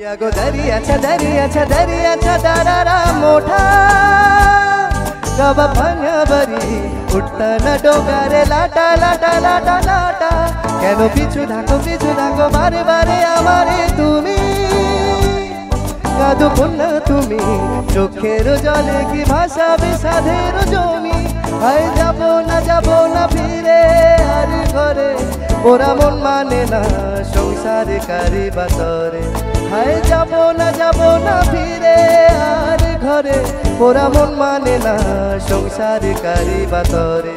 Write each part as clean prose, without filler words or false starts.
या गो दरियाचा दरियाचा दरियाचा दारारा मोठा गवा पाण्यावरी उठताना डोंगारे लाटा लाटा लाटा लाटा কেন পিছু ঢাকো বারে বারে আমারে তুমি কাঁদো কন্যা তুমি চোখের জলে কি ভাসাবে সাধের জমি হায় যাব না ফিরে আর ঘরে ওরা মন মানে না সংসারে কারি বাতরে হায় যাব না ফিরে আর ঘরে ওরা মন মানে না সংসারে কারি বাতরে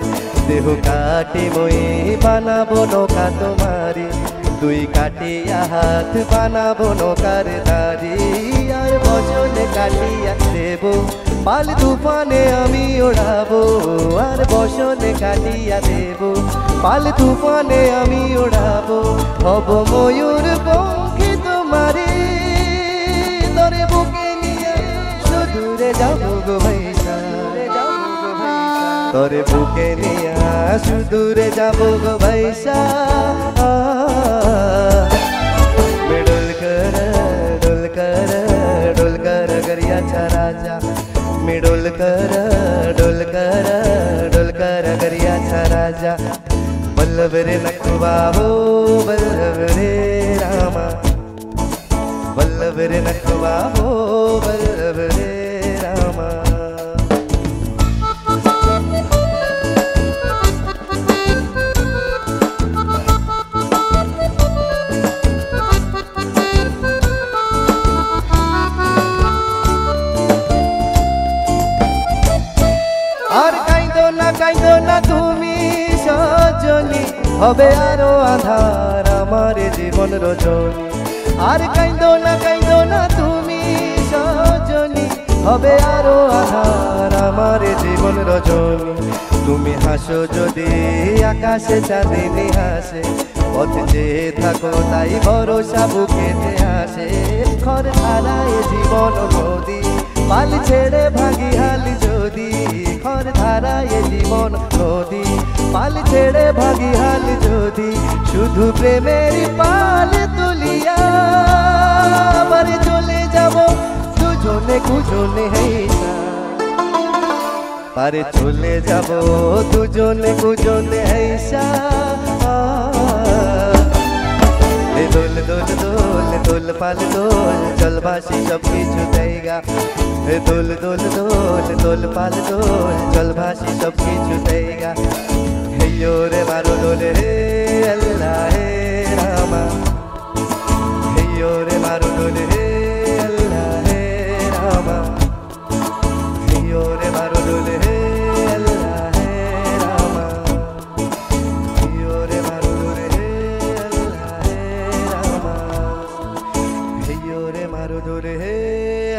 দেহ কাটি মই বানাবো নৌকা তোমারি দুই কাটিয়া হাত বানাবো নৌকার দাঁড়ি আর বচনে কাটিয়া দেব পাল তুফানে আমি ওড়াবো আর বসনে কাটিয়া দেব পাল তুফানে আমি ওড়াবো হব ময়ূর পঙ্খী তোমারি তোরে বুকে নিয়ে সুদূরে যাবো গো ভাইসা তোরে বুকে নিয়ে সুদূরে যাবো গো ভাইসা डोल कर गरियाचा राजा मी डोल कर गरियाचा राजा वल्लभ रे नखवा हो वल्लभ रे रामा वल्लभ रे नखवा हो वल्लभ रे रामा কাইদো না তুমি সজনী হবে আরো আধার আমার জীবন রজনী আর কাইদো না তুমি সজনী হবে আরো আধার আমার জীবন রজনী তুমি হাসো যদি আকাশে চাঁদিনী হাসে পথ চেয়ে থাকো তাই ভরসা বুকেতে আসে খর ধারায় জীবন নদী পাল ছেড়ে ভাগি হালি যদি খর ধারায় জীবন নদী পাল ছেড়ে ভাগি হালি যদি শুধু প্রেমের পাল তুলিয়া বারে চলে যাব দুজনে কুজনে হেইসা পারে চলে যাব দুজনে কুজনে হেইসা দোল দোল দোল দোল পাল দোল চলবাসী সব কিছু দেয়গা দোল দোল দোল দোল পাল দোল চলবাসী সব কিছু দেয়গা হেयो রে মারো দোলে হে আল্লাহ হে রামা হেयो রে মারো দোলে হে আল্লাহ হে রামা হেयो রে মারো দোলে হে আল্লাহ হে রামা হেयो রে মারো দোলে হে আল্লাহ হে রামা হেयो রে মারো দোলে হে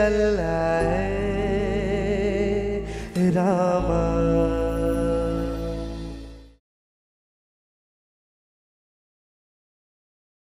আল্লাহ হে রামা।